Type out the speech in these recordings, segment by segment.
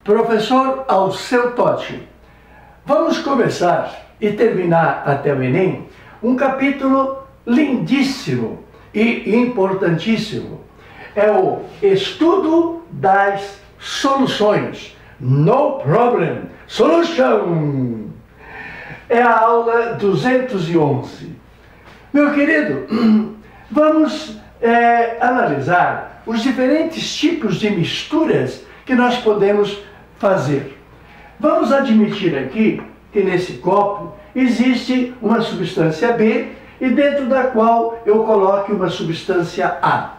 Professor Alceu Totti, vamos começar e terminar até o Enem um capítulo lindíssimo e importantíssimo. É o estudo das soluções. No problem, solution. É a aula 211. Meu querido, vamos analisar os diferentes tipos de misturas que nós podemos fazer. Vamos admitir aqui que nesse copo existe uma substância B e dentro da qual eu coloque uma substância A.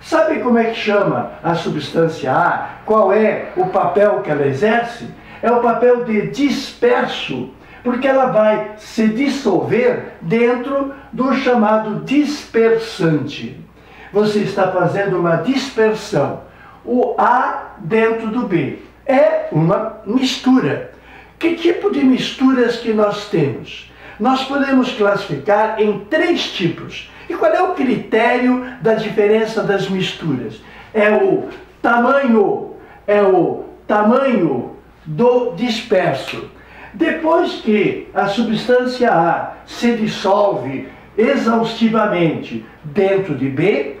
Sabe como é que chama a substância A? Qual é o papel que ela exerce? É o papel de disperso, porque ela vai se dissolver dentro do chamado dispersante. Você está fazendo uma dispersão. O A dentro do B. É uma mistura. Que tipo de misturas que nós temos? Nós podemos classificar em 3 tipos. E qual é o critério da diferença das misturas? É o tamanho do disperso. Depois que a substância A se dissolve exaustivamente dentro de B,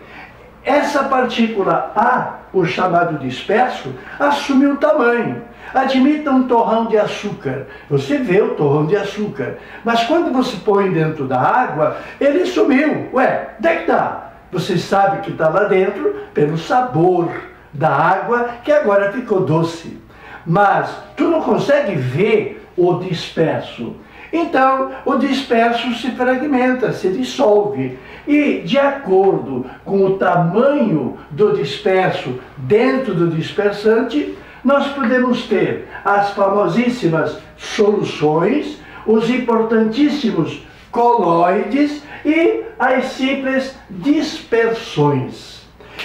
essa partícula A, o chamado disperso, assume um tamanho. Admita um torrão de açúcar. Você vê o torrão de açúcar. Mas quando você põe dentro da água, ele sumiu. Ué, onde é que está? Você sabe que está lá dentro pelo sabor da água, que agora ficou doce. Mas tu não consegue ver o disperso. Então, o disperso se fragmenta, se dissolve. E, de acordo com o tamanho do disperso dentro do dispersante, nós podemos ter as famosíssimas soluções, os importantíssimos coloides e as simples dispersões.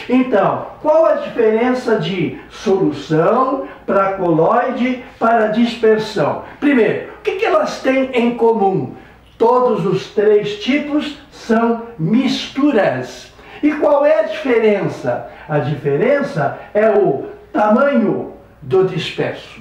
Então, qual a diferença de solução para coloide para dispersão? Primeiro, o que elas têm em comum? Todos os 3 tipos são misturas. E qual é a diferença? A diferença é o tamanho do disperso.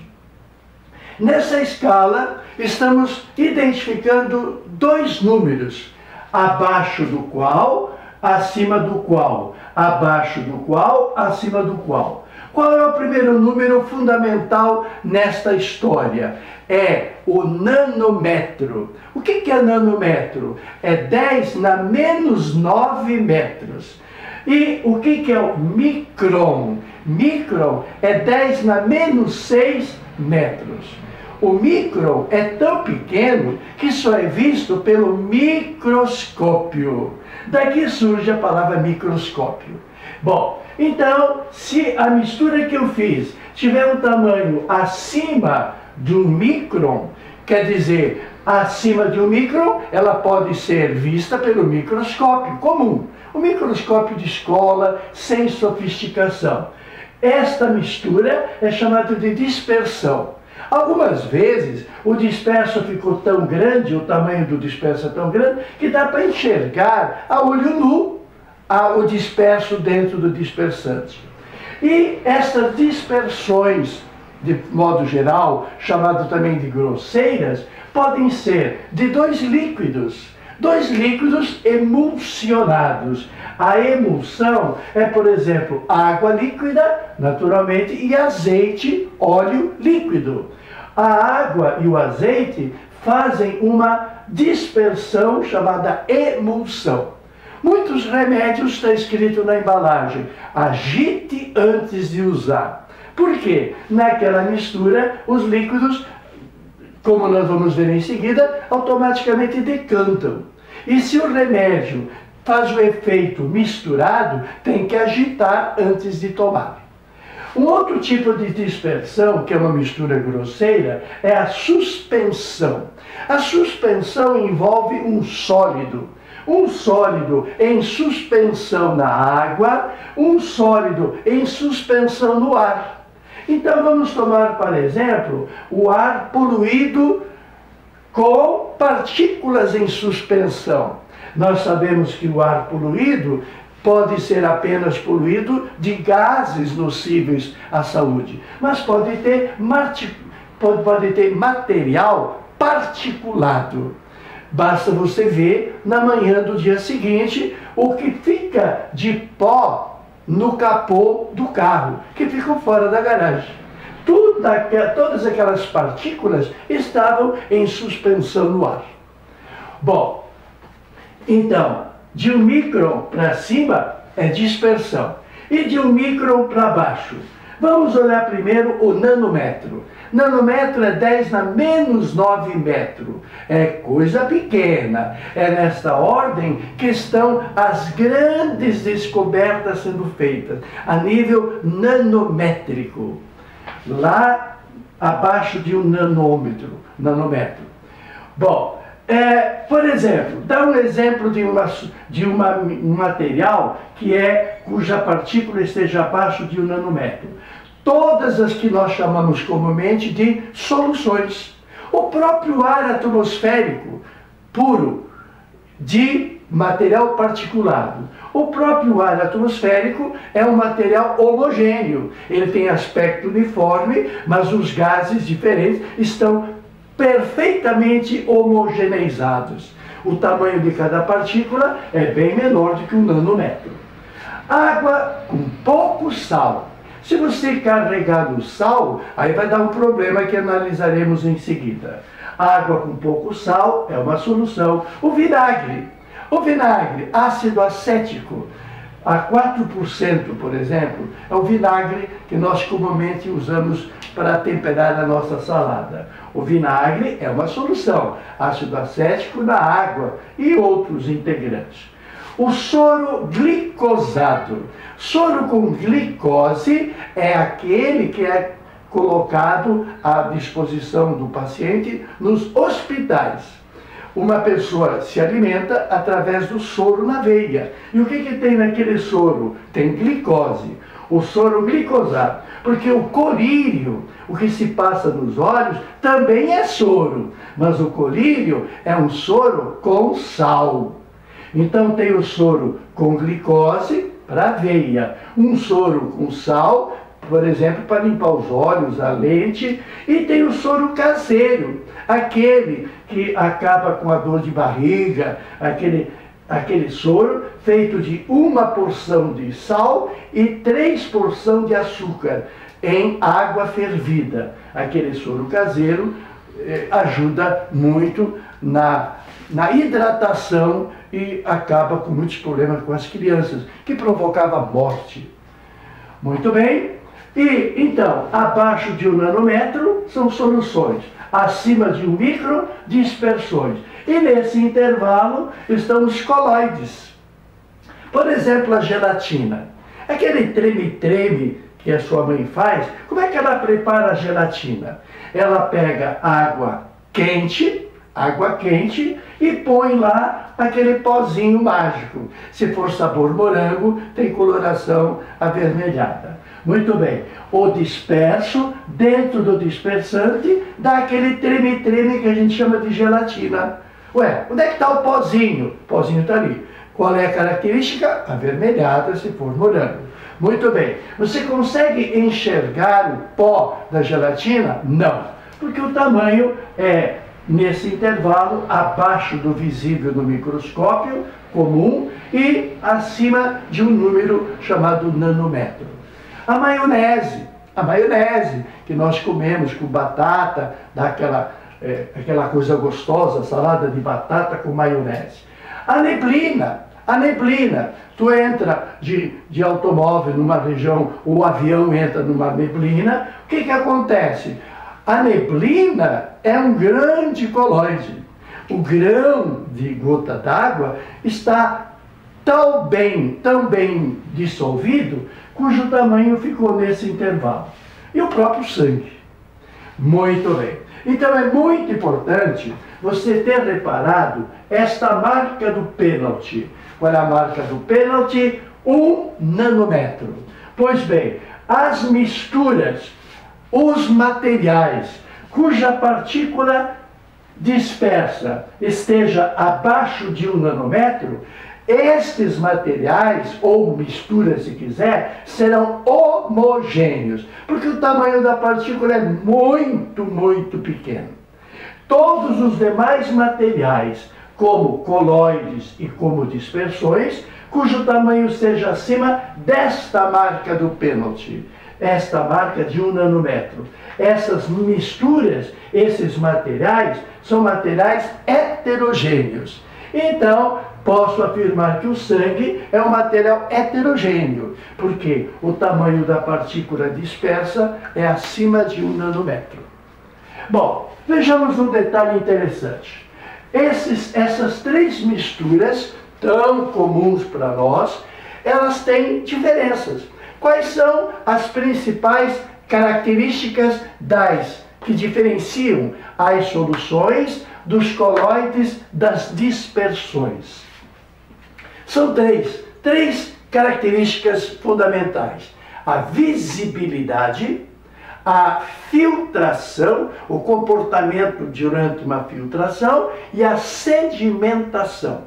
Nessa escala, estamos identificando 2 números, abaixo do qual, acima do qual, abaixo do qual, acima do qual. Qual é o primeiro número fundamental nesta história? É o nanômetro. O que é nanômetro? É 10 na menos 9 metros. E o que é o micron? Micron é 10 na menos 6 metros. O micron é tão pequeno que só é visto pelo microscópio. Daqui surge a palavra microscópio. Bom, então, se a mistura que eu fiz tiver um tamanho acima de 1 micron, quer dizer, acima de 1 micron, ela pode ser vista pelo microscópio comum. O microscópio de escola, sem sofisticação. Esta mistura é chamada de dispersão. Algumas vezes o disperso ficou tão grande, o tamanho do disperso é tão grande, que dá para enxergar a olho nu o disperso dentro do dispersante. E essas dispersões, de modo geral, chamado também de grosseiras, podem ser de 2 líquidos emulsionados. A emulsão é, por exemplo, água líquida, naturalmente, e azeite, óleo líquido. A água e o azeite fazem uma dispersão chamada emulsão. Muitos remédios está escrito na embalagem: agite antes de usar. Por quê? Naquela mistura, os líquidos, como nós vamos ver em seguida, automaticamente decantam. E se o remédio faz o efeito misturado, tem que agitar antes de tomar. Um outro tipo de dispersão, que é uma mistura grosseira, é a suspensão. A suspensão envolve um sólido em suspensão na água, um sólido em suspensão no ar. Então vamos tomar, por exemplo, o ar poluído com partículas em suspensão. Nós sabemos que o ar poluído pode ser apenas poluído de gases nocíveis à saúde, mas pode ter material particulado. Basta você ver na manhã do dia seguinte o que fica de pó no capô do carro, que ficam fora da garagem. Todas aquelas partículas estavam em suspensão no ar. Bom, então, de 1 micron para cima é dispersão, e de 1 micron para baixo. Vamos olhar primeiro o nanômetro. Nanômetro é 10 na menos 9 metro. É coisa pequena. É nesta ordem que estão as grandes descobertas sendo feitas, a nível nanométrico. Lá abaixo de um nanômetro. Bom, por exemplo, dá um exemplo de um material cuja partícula esteja abaixo de 1 nanômetro. Todas as que nós chamamos comumente de soluções. O próprio ar atmosférico puro, de material particulado. O próprio ar atmosférico é um material homogêneo. Ele tem aspecto uniforme, mas os gases diferentes estão perfeitamente homogeneizados. O tamanho de cada partícula é bem menor do que 1 nanômetro. Água com pouco sal. Se você carregar no sal, aí vai dar um problema que analisaremos em seguida. Água com pouco sal é uma solução. O vinagre, ácido acético, a 4%, por exemplo, é o vinagre que nós comumente usamos para temperar a nossa salada. O vinagre é uma solução, ácido acético na água e outros integrantes. O soro glicosado. Soro com glicose é aquele que é colocado à disposição do paciente nos hospitais. Uma pessoa se alimenta através do soro na veia. E o que tem naquele soro? Tem glicose. O soro glicosado. Porque o colírio, o que se passa nos olhos, também é soro. Mas o colírio é um soro com sal. Então tem o soro com glicose para a veia, um soro com sal, por exemplo, para limpar os olhos, a lente, e tem o soro caseiro, aquele que acaba com a dor de barriga, aquele soro feito de 1 porção de sal e 3 porções de açúcar em água fervida. Aquele soro caseiro ajuda muito na hidratação e acaba com muitos problemas com as crianças, que provocava morte. Muito bem. E, então, abaixo de 1 nanômetro são soluções. Acima de 1 micron, dispersões. E nesse intervalo estão os coloides. Por exemplo, a gelatina. Aquele treme-treme que a sua mãe faz, como é que ela prepara a gelatina? Ela pega água quente e põe lá aquele pozinho mágico. Se for sabor morango, tem coloração avermelhada. Muito bem. O disperso, dentro do dispersante, dá aquele treme-treme que a gente chama de gelatina. Ué, onde é que está o pozinho? O pozinho está ali. Qual é a característica? Avermelhada, se for morango. Muito bem. Você consegue enxergar o pó da gelatina? Não. Porque o tamanho é, nesse intervalo, abaixo do visível no microscópio comum e acima de um número chamado nanômetro. A maionese que nós comemos com batata, dá aquela coisa gostosa, salada de batata com maionese. A neblina, tu entra de automóvel numa região, o avião entra numa neblina, o que acontece? A neblina é um grande coloide. O grão de gota d'água está tão bem dissolvido, cujo tamanho ficou nesse intervalo. E o próprio sangue. Muito bem. Então é muito importante você ter reparado esta marca do pênalti. Qual é a marca do pênalti? 1 nanômetro. Pois bem, as misturas, os materiais cuja partícula dispersa esteja abaixo de 1 nanômetro, Estes materiais, ou misturas se quiser, serão homogêneos, porque o tamanho da partícula é muito, muito pequeno. Todos os demais materiais, como coloides e como dispersões, cujo tamanho seja acima desta marca do Penrose, esta marca de 1 nanômetro. Essas misturas, esses materiais, são materiais heterogêneos. Então, posso afirmar que o sangue é um material heterogêneo, porque o tamanho da partícula dispersa é acima de 1 nanômetro. Bom, vejamos um detalhe interessante. Essas três misturas, tão comuns para nós, elas têm diferenças. Quais são as principais características que diferenciam as soluções dos coloides das dispersões? São três características fundamentais: a visibilidade, a filtração, o comportamento durante uma filtração, e a sedimentação.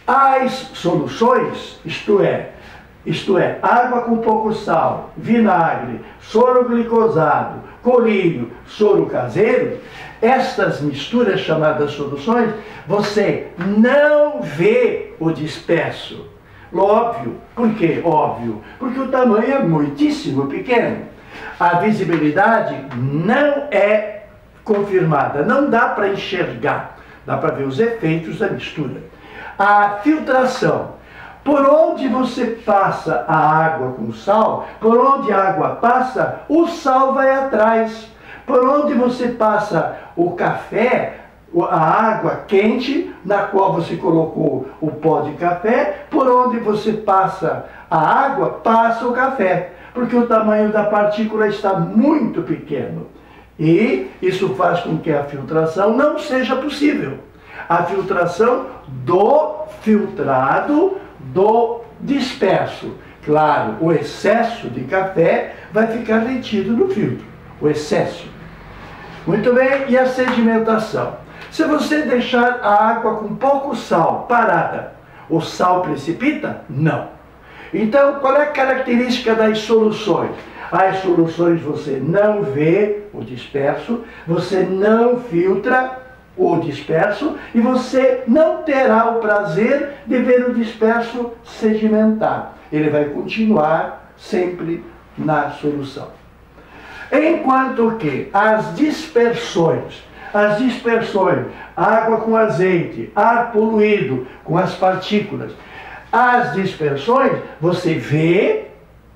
As soluções, isto é, água com pouco sal, vinagre, soro glicosado, colírio, soro caseiro, estas misturas chamadas soluções, você não vê o disperso. Óbvio. Por quê? Óbvio. Porque o tamanho é muitíssimo pequeno. A visibilidade não é confirmada, não dá para enxergar, dá para ver os efeitos da mistura. A filtração: por onde você passa a água com sal, por onde a água passa, o sal vai atrás. Por onde você passa o café, a água quente, na qual você colocou o pó de café, por onde você passa a água, passa o café, porque o tamanho da partícula está muito pequeno. E isso faz com que a filtração não seja possível. A filtração do filtrado, do disperso. Claro, o excesso de café vai ficar retido no filtro. O excesso. Muito bem, e a sedimentação? Se você deixar a água com pouco sal parada, o sal precipita? Não. Então, qual é a característica das soluções? As soluções você não vê o disperso, você não filtra o disperso e você não terá o prazer de ver o disperso sedimentar. Ele vai continuar sempre na solução. Enquanto que as dispersões, água com azeite, ar poluído com as partículas, as dispersões você vê,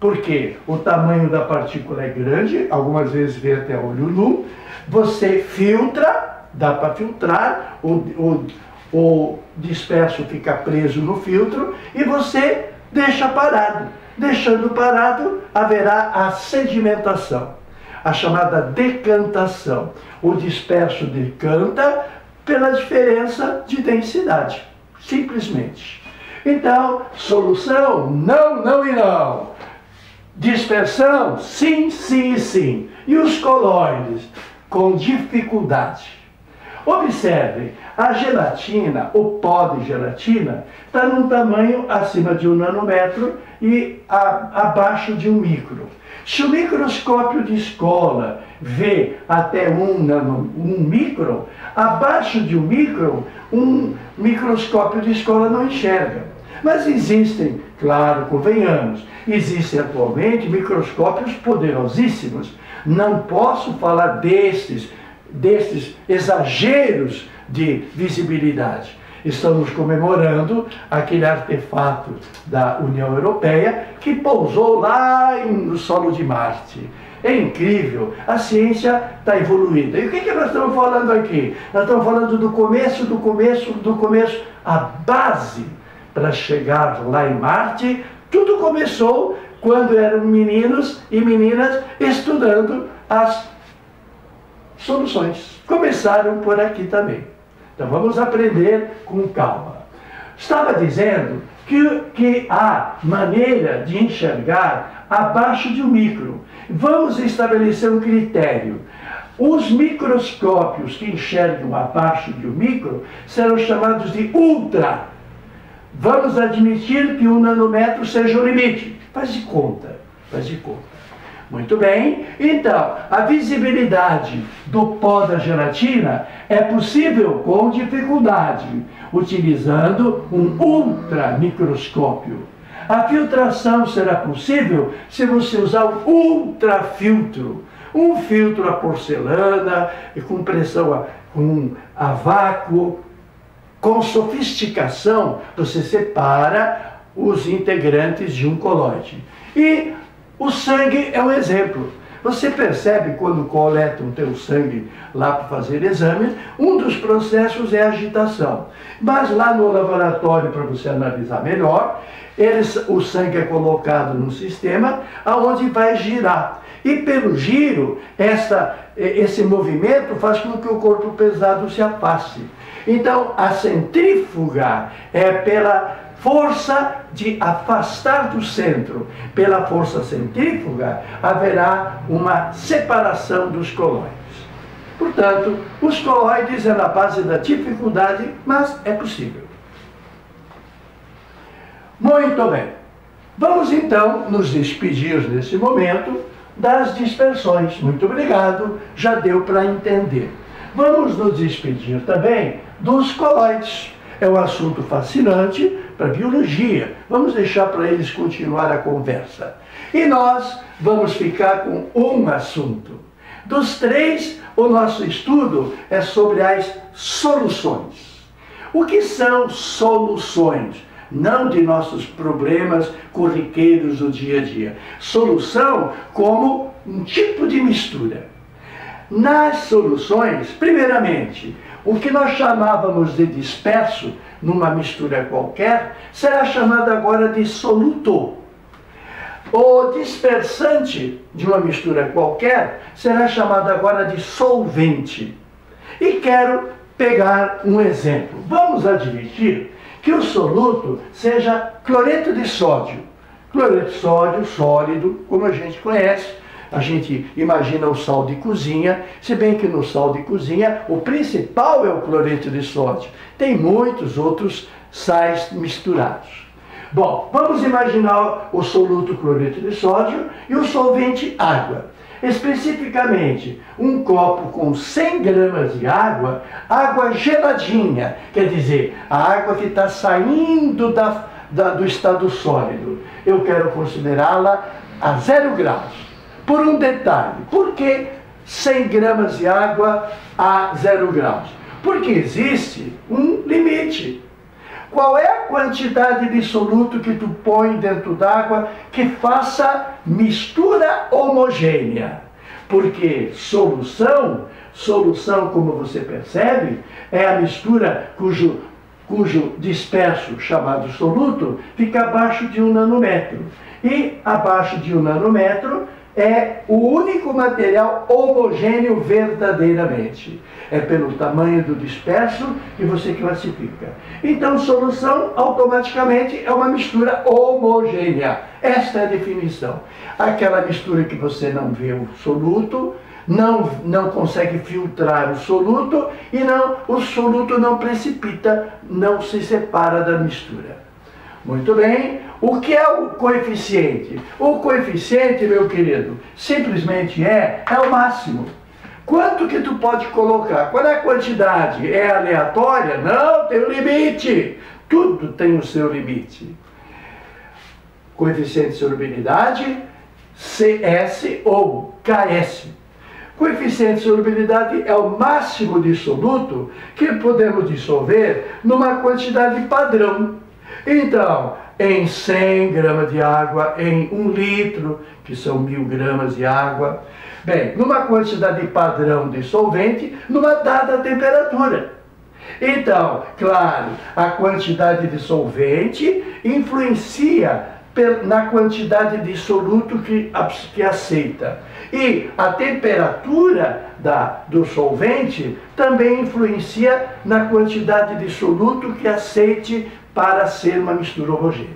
porque o tamanho da partícula é grande, algumas vezes vê até olho nu, você filtra, dá para filtrar, o disperso fica preso no filtro e você deixa parado. Deixando parado, haverá a sedimentação, a chamada decantação. O disperso decanta pela diferença de densidade, simplesmente. Então, solução, não, não e não. Dispersão, sim, sim e sim. E os coloides, com dificuldade. Observem, a gelatina, o pó de gelatina, está num tamanho acima de 1 nanômetro e abaixo de 1 micro. Se o microscópio de escola vê até 1 micro, abaixo de 1 micro, um microscópio de escola não enxerga. Mas existem, claro, convenhamos, existem atualmente microscópios poderosíssimos. Não posso falar destes exageros de visibilidade. Estamos comemorando aquele artefato da União Europeia que pousou lá no solo de Marte. É incrível, a ciência está evoluindo. E o que nós estamos falando aqui? Nós estamos falando do começo, a base para chegar lá em Marte. Tudo começou quando eram meninos e meninas estudando as soluções. Começaram por aqui também. Então vamos aprender com calma. Estava dizendo que há maneira de enxergar abaixo de 1 micro. Vamos estabelecer um critério. Os microscópios que enxergam abaixo de 1 micro serão chamados de ultra. Vamos admitir que 1 nanômetro seja o limite. Faz de conta, faz de conta. Muito bem, então, a visibilidade do pó da gelatina é possível com dificuldade, utilizando um ultramicroscópio. A filtração será possível se você usar um ultrafiltro. Um filtro a porcelana, com pressão a vácuo. Com sofisticação, você separa os integrantes de um colóide. E o sangue é um exemplo. Você percebe quando coletam o teu sangue lá para fazer exames, um dos processos é a agitação. Mas lá no laboratório, para você analisar melhor, o sangue é colocado num sistema onde vai girar. E pelo giro, esse movimento faz com que o corpo pesado se afaste. Então, a centrífuga é pela força de afastar do centro. Pela força centrífuga, haverá uma separação dos colóides. Portanto, os colóides é na base da dificuldade, mas é possível. Muito bem. Vamos então nos despedir nesse momento das dispersões. Muito obrigado, já deu para entender. Vamos nos despedir também dos colóides. É um assunto fascinante para a biologia. Vamos deixar para eles continuar a conversa. E nós vamos ficar com um assunto. Dos três, o nosso estudo é sobre as soluções. O que são soluções? Não de nossos problemas corriqueiros do dia a dia. Solução como um tipo de mistura. Nas soluções, primeiramente, o que nós chamávamos de disperso, numa mistura qualquer, será chamado agora de soluto. O dispersante de uma mistura qualquer será chamado agora de solvente. E quero pegar um exemplo. Vamos admitir que o soluto seja cloreto de sódio. Cloreto de sódio sólido, como a gente conhece. A gente imagina o sal de cozinha, se bem que no sal de cozinha o principal é o cloreto de sódio. Tem muitos outros sais misturados. Bom, vamos imaginar o soluto cloreto de sódio e o solvente água. Especificamente, um copo com 100 gramas de água, água geladinha, quer dizer, a água que está saindo do estado sólido. Eu quero considerá-la a 0 graus. Por um detalhe, por que 100 gramas de água a 0 graus? Porque existe um limite. Qual é a quantidade de soluto que tu põe dentro d'água que faça mistura homogênea? Porque solução, como você percebe, é a mistura cujo disperso, chamado soluto, fica abaixo de 1 nanômetro. E abaixo de 1 nanômetro é o único material homogêneo verdadeiramente. É pelo tamanho do disperso que você classifica. Então, solução, automaticamente, é uma mistura homogênea. Esta é a definição. Aquela mistura que você não vê o soluto, não consegue filtrar o soluto, e o soluto não precipita, não se separa da mistura. Muito bem. O que é o coeficiente? O coeficiente, meu querido, simplesmente é o máximo. Quanto que tu pode colocar? Qual é a quantidade? É aleatória? Não, tem um limite. Tudo tem o seu limite. Coeficiente de solubilidade, CS ou KS. Coeficiente de solubilidade é o máximo de soluto que podemos dissolver numa quantidade padrão. Então, em 100 gramas de água, em 1 litro, que são 1000 gramas de água. Bem, numa quantidade padrão de solvente, numa dada temperatura. Então, claro, a quantidade de solvente influencia na quantidade de soluto que aceita. E a temperatura do solvente também influencia na quantidade de soluto que aceite para ser uma mistura homogênea.